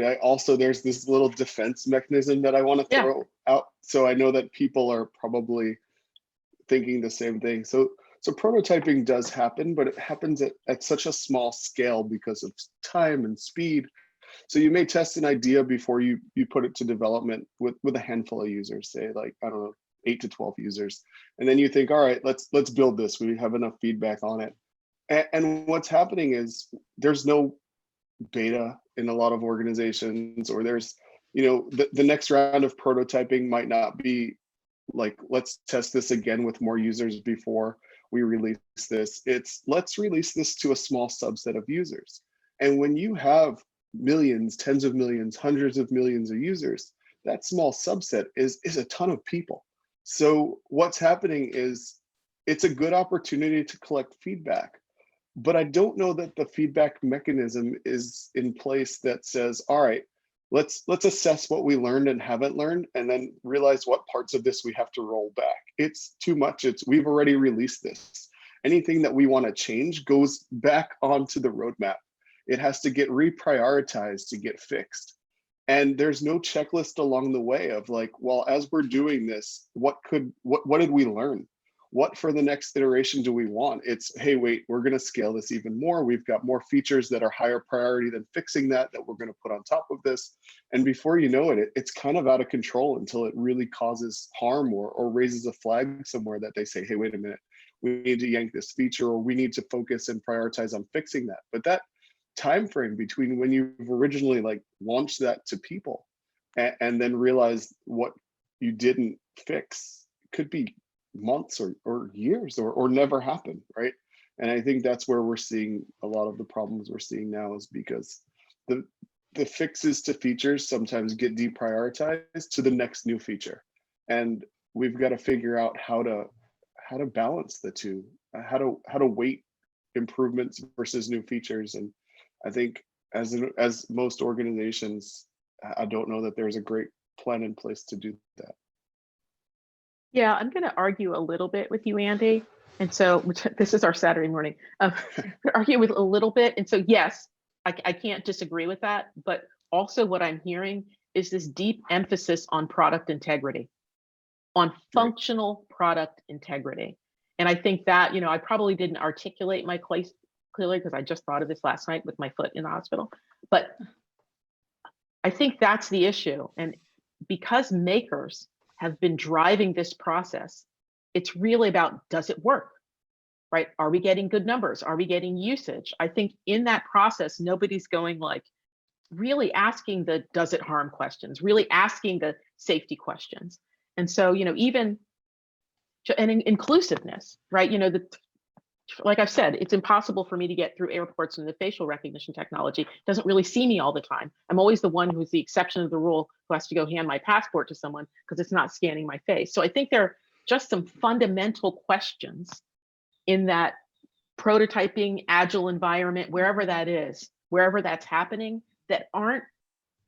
there's this little defense mechanism that I want to throw out. So I know that people are probably thinking the same thing. So prototyping does happen, but it happens at such a small scale because of time and speed. So you may test an idea before you put it to development with a handful of users, say like, I don't know, 8 to 12 users. And then you think, all right, let's build this. We have enough feedback on it. And what's happening is there's no beta in a lot of organizations, or there's, the next round of prototyping might not be like, let's test this again with more users before we release this. It's let's release this to a small subset of users. And when you have millions, tens of millions, hundreds of millions of users, that small subset is a ton of people. So what's happening is it's a good opportunity to collect feedback, but I don't know that the feedback mechanism is in place that says, all right, let's assess what we learned and haven't learned, and then realize what parts of this we have to roll back. It's too much. We've already released this. Anything that we want to change goes back onto the roadmap. It has to get reprioritized to get fixed. And there's no checklist along the way of like, well, as we're doing this, what did we learn? What for the next iteration do we want? It's, hey, wait, we're going to scale this even more. We've got more features that are higher priority than fixing that we're going to put on top of this. And before you know it, it's kind of out of control until it really causes harm or raises a flag somewhere that they say, hey, wait a minute, we need to yank this feature, or we need to focus and prioritize on fixing that. But that time frame between when you've originally like launched that to people and then realized what you didn't fix could be months or years or never happen, right? And I think that's where we're seeing a lot of the problems we're seeing now, is because the fixes to features sometimes get deprioritized to the next new feature, and we've got to figure out how to balance the two, how to weight improvements versus new features. And I think as most organizations, I don't know that there's a great plan in place to do that. Yeah, I'm going to argue a little bit with you, Andy. And so this is our Saturday morning. Argue with a little bit. And so, yes, I can't disagree with that. But also what I'm hearing is this deep emphasis on product integrity, on functional product integrity. And I think that, I probably didn't articulate my place clearly because I just thought of this last night with my foot in the hospital. But I think that's the issue. And because makers have been driving this process, it's really about, does it work, right? Are we getting good numbers? Are we getting usage? I think in that process, nobody's going like really asking the does it harm questions, really asking the safety questions. And so, even and inclusiveness, right? Like I've said, it's impossible for me to get through airports and the facial recognition technology doesn't really see me all the time. I'm always the one who's the exception of the rule who has to go hand my passport to someone because it's not scanning my face. So I think there are just some fundamental questions in that prototyping, agile environment, wherever that is, wherever that's happening, that aren't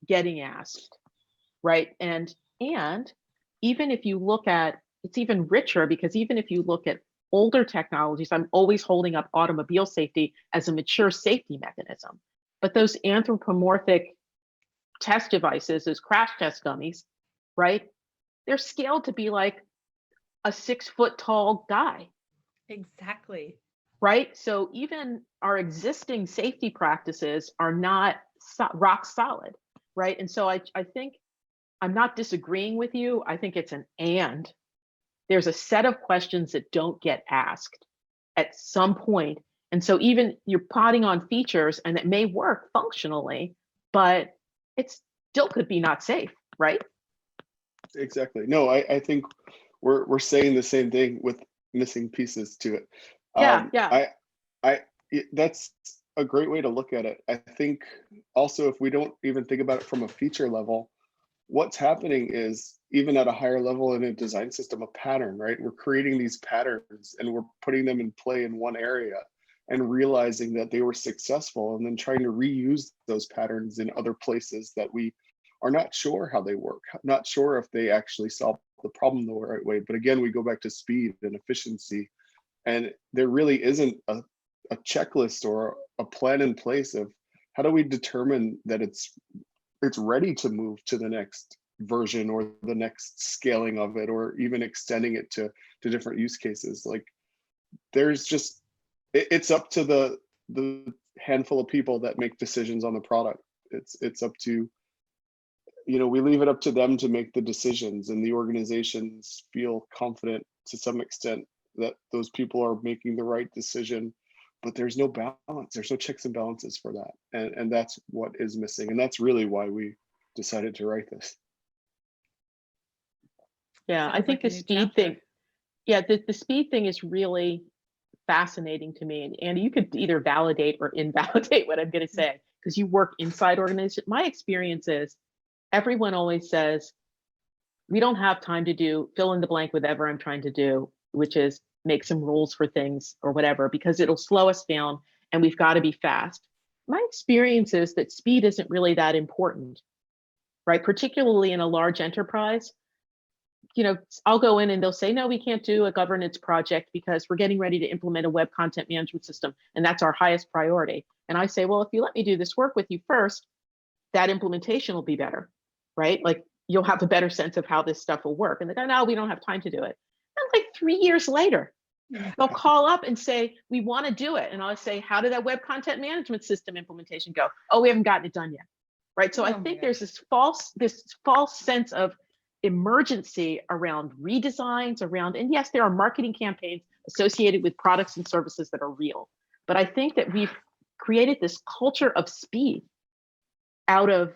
getting asked, right? And even if you look at, it's even richer, because even if you look at older technologies, I'm always holding up automobile safety as a mature safety mechanism. But those anthropomorphic test devices, those crash test dummies, right? They're scaled to be like a 6 foot tall guy. Exactly. Right? So even our existing safety practices are not rock solid, right? And so I think I'm not disagreeing with you. I think it's an and. There's a set of questions that don't get asked at some point. And so even you're plotting on features and it may work functionally, but it still could be not safe, right? Exactly. No, I think we're saying the same thing with missing pieces to it. Yeah. That's a great way to look at it. I think also, if we don't even think about it from a feature level, what's happening is, even at a higher level in a design system, a pattern, right? We're creating these patterns and we're putting them in play in one area and realizing that they were successful, and then trying to reuse those patterns in other places that we are not sure how they work, not sure if they actually solve the problem the right way. But again, we go back to speed and efficiency, and there really isn't a checklist or a plan in place of how do we determine that it's ready to move to the next version or the next scaling of it, or even extending it to different use cases. Like, there's just, it's up to the handful of people that make decisions on the product. It's up to, we leave it up to them to make the decisions, and the organizations feel confident to some extent that those people are making the right decision. But there's no balance, there's no checks and balances for that. And that's what is missing. And that's really why we decided to write this. Yeah, I think the speed thing, the speed thing is really fascinating to me. And you could either validate or invalidate what I'm going to say, because you work inside organizations. My experience is everyone always says, we don't have time to do fill in the blank whatever I'm trying to do, which is make some rules for things or whatever, because it'll slow us down and we've got to be fast. My experience is that speed isn't really that important, right? Particularly in a large enterprise. I'll go in and they'll say, no, we can't do a governance project because we're getting ready to implement a web content management system, and that's our highest priority. And I say, well, if you let me do this work with you first, that implementation will be better, right? Like, you'll have a better sense of how this stuff will work. And they go, no, we don't have time to do it. And like 3 years later, they'll call up and say, we want to do it. And I'll say, how did that web content management system implementation go? Oh, we haven't gotten it done yet, right? So I think there's this false sense of emergency around redesigns, and yes, there are marketing campaigns associated with products and services that are real. But I think that we've created this culture of speed out of,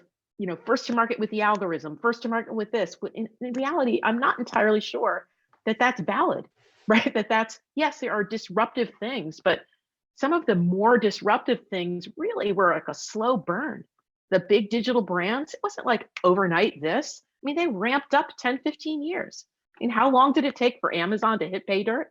first to market with the algorithm, first to market with this. In reality, I'm not entirely sure that that's valid, right? Yes, there are disruptive things, but some of the more disruptive things really were like a slow burn. The big digital brands, it wasn't like overnight this. I mean, they ramped up 10, 15 years. I mean, how long did it take for Amazon to hit pay dirt?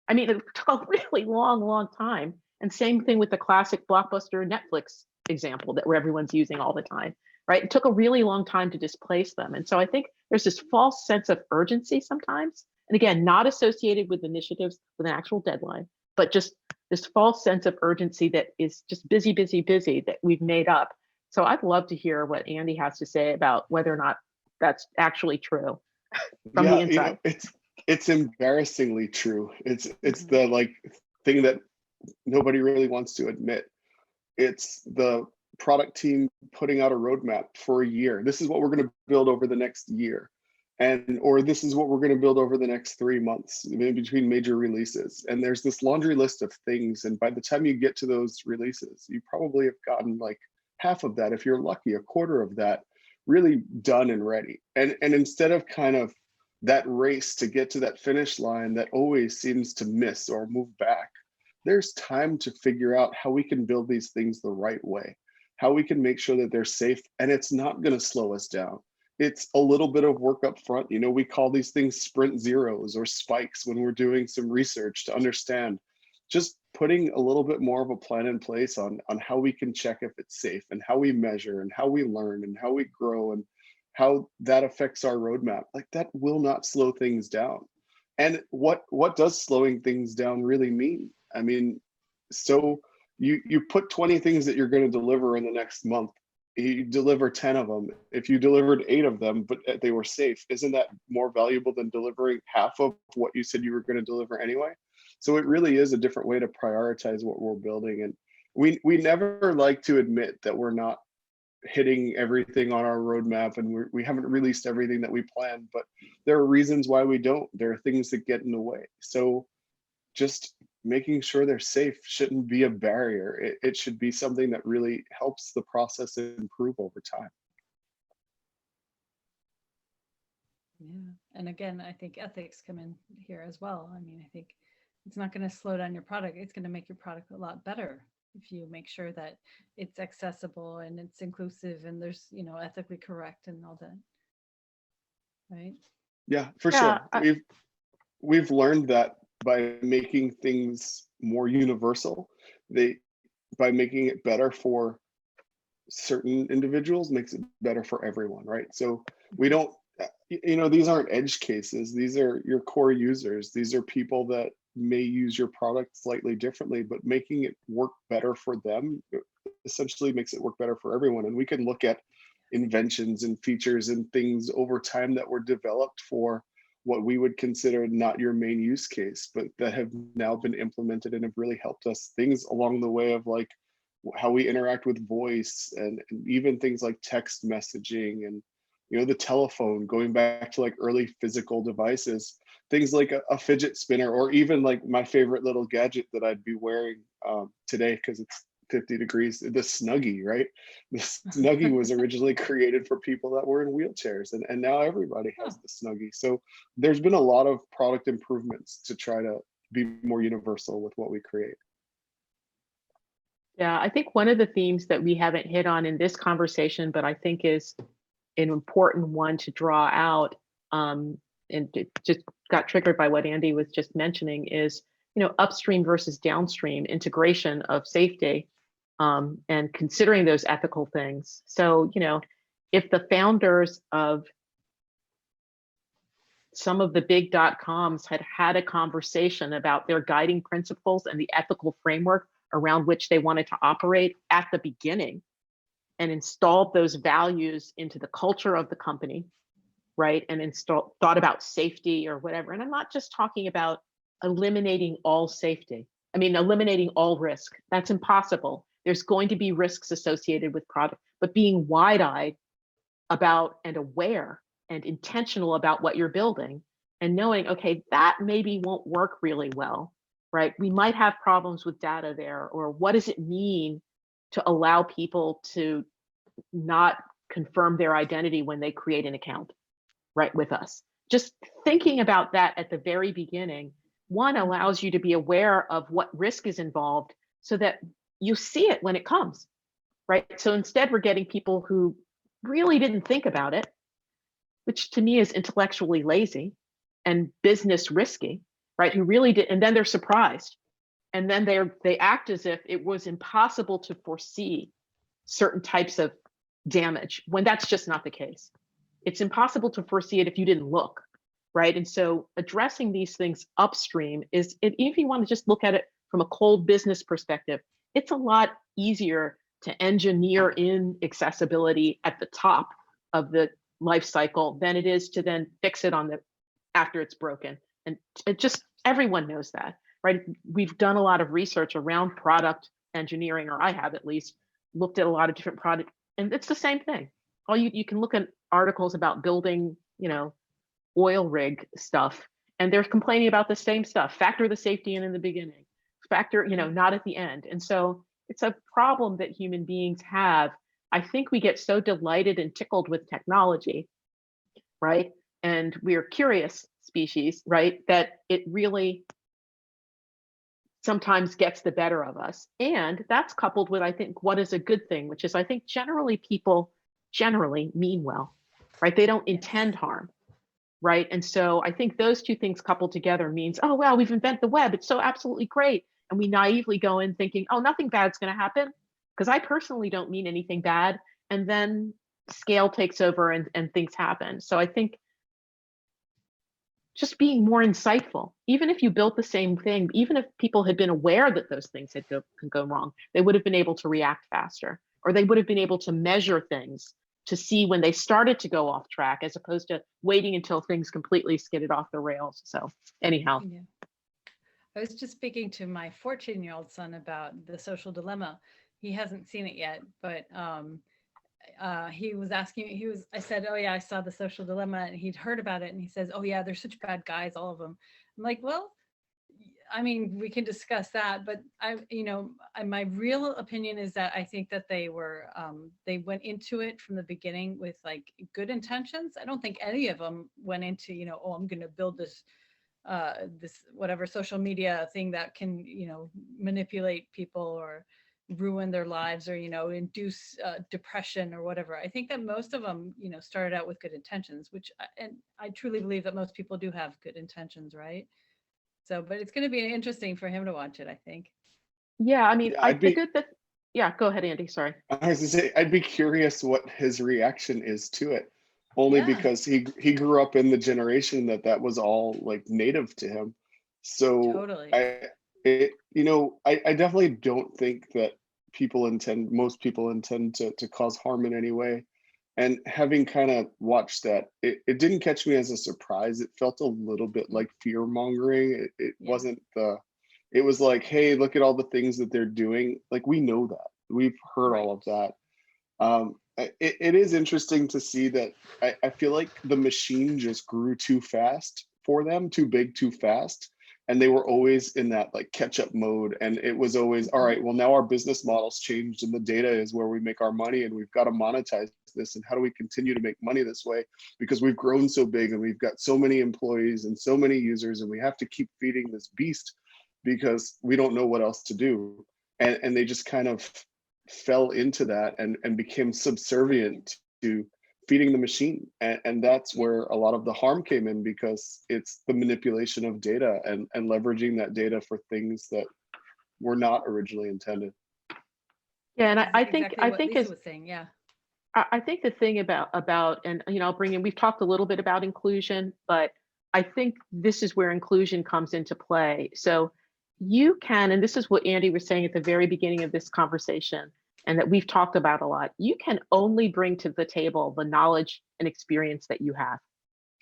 I mean, it took a really long time. And same thing with the classic Blockbuster Netflix example that where everyone's using all the time, right? It took a really long time to displace them. And so I think there's this false sense of urgency sometimes. And again, not associated with initiatives with an actual deadline, but just this false sense of urgency that is just busy that we've made up. So I'd love to hear what Andy has to say about whether or not that's actually true from the inside. It's embarrassingly true. It's the thing that nobody really wants to admit. It's the product team putting out a roadmap for a year. This is what we're going to build over the next year, or this is what we're going to build over the next 3 months in between major releases. And there's this laundry list of things, and by the time you get to those releases, you probably have gotten like half of that, if you're lucky, a quarter of that really done and ready. And instead of kind of that race to get to that finish line that always seems to miss or move back, there's time to figure out how we can build these things the right way, how we can make sure that they're safe, and it's not going to slow us down. It's a little bit of work up front. We call these things sprint zeros or spikes when we're doing some research to understand, just putting a little bit more of a plan in place on how we can check if it's safe, and how we measure, and how we learn, and how we grow, and how that affects our roadmap. Like, that will not slow things down. And what does slowing things down really mean? I mean, so you put 20 things that you're going to deliver in the next month. You deliver 10 of them. If you delivered 8 of them, but they were safe, isn't that more valuable than delivering half of what you said you were going to deliver anyway? So it really is a different way to prioritize what we're building. And we never like to admit that we're not hitting everything on our roadmap, and we haven't released everything that we planned, but there are reasons why we don't. There are things that get in the way. So just making sure they're safe shouldn't be a barrier. It should be something that really helps the process improve over time. Yeah, and again, I think ethics come in here as well. I mean, I think it's not going to slow down your product. It's going to make your product a lot better if you make sure that it's accessible and it's inclusive and there's, ethically correct and all that. Right? Yeah, for sure. We've learned that by making things more universal, by making it better for certain individuals makes it better for everyone, right? So we don't, these aren't edge cases. These are your core users. These are people that may use your product slightly differently, but making it work better for them essentially makes it work better for everyone. And we can look at inventions and features and things over time that were developed for what we would consider not your main use case, but that have now been implemented and have really helped us. Things along the way of like how we interact with voice, and even things like text messaging, and the telephone, going back to like early physical devices, things like a fidget spinner, or even like my favorite little gadget that I'd be wearing today because it's 50 degrees, the Snuggie, right? The Snuggie was originally created for people that were in wheelchairs, and now everybody has the Snuggie. So there's been a lot of product improvements to try to be more universal with what we create. Yeah, I think one of the themes that we haven't hit on in this conversation, but I think is an important one to draw out, and it just got triggered by what Andy was just mentioning, is, upstream versus downstream integration of safety, and considering those ethical things. So, if the founders of some of the big .coms had a conversation about their guiding principles and the ethical framework around which they wanted to operate at the beginning, and installed those values into the culture of the company, right? And thought about safety or whatever. And I'm not just talking about eliminating all safety. I mean, eliminating all risk. That's impossible. There's going to be risks associated with product, but being wide-eyed about and aware and intentional about what you're building, and knowing, okay, that maybe won't work really well, right? We might have problems with data there, or what does it mean to allow people to not confirm their identity when they create an account, right, with us? Just thinking about that at the very beginning, one, allows you to be aware of what risk is involved so that you see it when it comes, right? So instead, we're getting people who really didn't think about it, which to me is intellectually lazy and business risky, right? Who really did, and then they're surprised. And then they act as if it was impossible to foresee certain types of damage, when that's just not the case. It's impossible to foresee it if you didn't look, right? And so addressing these things upstream is, if you want to just look at it from a cold business perspective, it's a lot easier to engineer in accessibility at the top of the life cycle than it is to then fix it after it's broken. And it just, everyone knows that, right? We've done a lot of research around product engineering, or I have at least looked at a lot of different product, and it's the same thing. All you can look at articles about building, oil rig stuff, and they're complaining about the same stuff. Factor the safety in the beginning, factor, not at the end. And so it's a problem that human beings have. I think we get so delighted and tickled with technology, right? And we're curious species, right? That it really sometimes gets the better of us. And that's coupled with, I think, what is a good thing, which is, I think, generally people generally mean well, right? They don't intend harm, right? And so I think those two things coupled together means, oh, well, we've invented the web. It's so absolutely great. And we naively go in thinking, oh, nothing bad's going to happen, because I personally don't mean anything bad. And then scale takes over and things happen. So I think just being more insightful, even if you built the same thing, even if people had been aware that those things can go wrong, they would have been able to react faster, or they would have been able to measure things to see when they started to go off track, as opposed to waiting until things completely skidded off the rails. So anyhow. Yeah. I was just speaking to my 14-year-old son about The Social Dilemma. He hasn't seen it yet, but he was asking, I said, oh yeah, I saw The Social Dilemma, and he'd heard about it, and he says, oh yeah, they're such bad guys, all of them. I'm like, well, I mean, we can discuss that, but my real opinion is that I think that they went into it from the beginning with like good intentions. I don't think any of them went into, oh, I'm going to build this whatever social media thing that can, manipulate people or ruin their lives, or, induce depression or whatever. I think that most of them, started out with good intentions, and I truly believe that most people do have good intentions, right? So, but it's going to be interesting for him to watch it, I think. Yeah, I mean, Yeah, yeah, go ahead, Andy, sorry. I was gonna say, I'd be curious what his reaction is to it, only Yeah. because he grew up in the generation that was all like native to him. So Totally. I definitely don't think that most people intend to cause harm in any way. And having kind of watched that, it didn't catch me as a surprise. It felt a little bit like fear mongering. It Yeah. wasn't it was like, hey, look at all the things that they're doing. Like, we know that. We've heard all of that. It is interesting to see that. I feel like the machine just grew too fast for them, too big, too fast. And they were always in that like catch up mode. And it was always, all right, well, now our business model's changed and the data is where we make our money, and we've got to monetize this. And how do we continue to make money this way? Because we've grown so big and we've got so many employees and so many users, and we have to keep feeding this beast because we don't know what else to do. and they just kind of fell into that and became subservient to feeding the machine. And that's where a lot of the harm came in, because it's the manipulation of data and leveraging that data for things that were not originally intended. Yeah, and I Exactly think what Lisa is was saying. Yeah. I think the thing about and I'll bring in, we've talked a little bit about inclusion, but I think this is where inclusion comes into play. So you can, and this is what Andy was saying at the very beginning of this conversation, and that we've talked about a lot, you can only bring to the table the knowledge and experience that you have.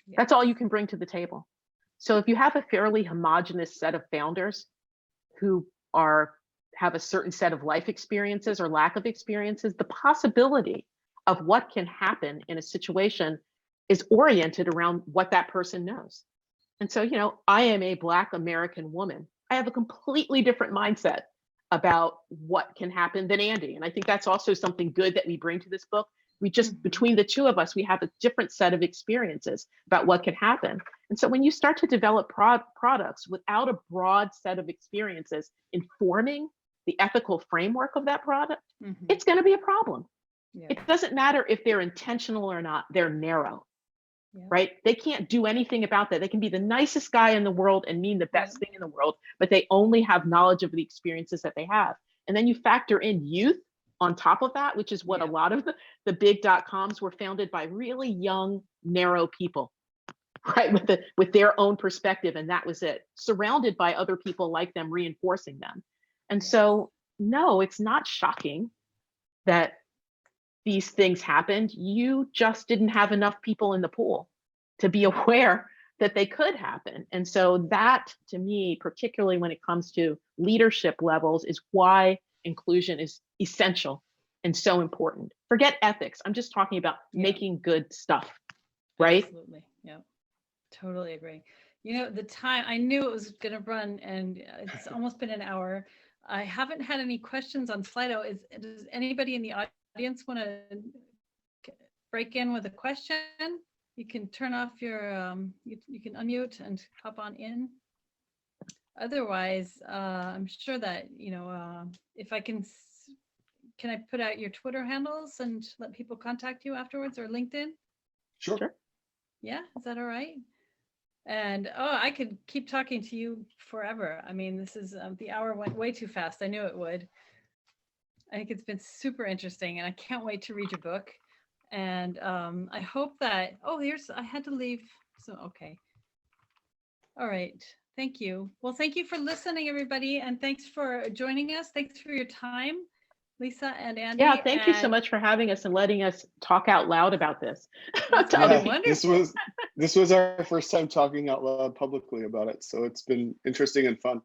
Yeah. That's all you can bring to the table. So if you have a fairly homogenous set of founders who have a certain set of life experiences or lack of experiences, the possibility of what can happen in a situation is oriented around what that person knows. And so, I am a Black American woman. I have a completely different mindset about what can happen than Andy. And I think that's also something good that we bring to this book. We just, between the two of us, we have a different set of experiences about what can happen. And so when you start to develop products without a broad set of experiences informing the ethical framework of that product, it's going to be a problem. Yeah. It doesn't matter if they're intentional or not, they're narrow, right? They can't do anything about that. They can be the nicest guy in the world and mean the best thing in the world, but they only have knowledge of the experiences that they have. And then you factor in youth on top of that, which is what a lot of the big .coms were founded by really young, narrow people, right? With their own perspective. And that was it, surrounded by other people like them, reinforcing them. And so, no, it's not shocking that these things happened. You just didn't have enough people in the pool to be aware that they could happen. And so that, to me, particularly when it comes to leadership levels, is why inclusion is essential and so important. Forget ethics. I'm just talking about making good stuff, right? Absolutely. Yeah, totally agree. The time, I knew it was going to run, and it's almost been an hour. I haven't had any questions on Slido. Does anybody in the audience want to break in with a question? You can turn off your, you can unmute and hop on in. Otherwise, I'm sure that, if I can I put out your Twitter handles and let people contact you afterwards, or LinkedIn? Sure. Yeah, is that all right? And I could keep talking to you forever. I mean, this is the hour went way too fast. I knew it would. I think it's been super interesting, and I can't wait to read your book. And I hope that, I had to leave. So, okay. All right. Thank you. Well, thank you for listening, everybody. And thanks for joining us. Thanks for your time, Lisa and Andy. Yeah, thank you so much for having us and letting us talk out loud about this. It's really wonderful. This was our first time talking out loud publicly about it. So it's been interesting and fun.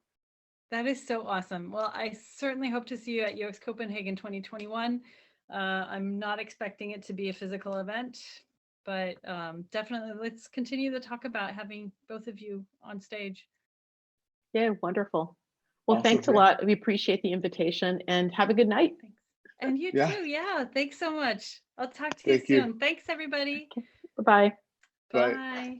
That is so awesome. Well, I certainly hope to see you at UX Copenhagen 2021. I'm not expecting it to be a physical event, but definitely let's continue to talk about having both of you on stage. Yeah, wonderful. Well, Awesome. Thanks a lot. We appreciate the invitation, and have a good night. Thanks. And you too. Yeah. Thanks so much. I'll talk to you soon. Thanks, everybody. Okay. Bye-bye. Bye. Bye.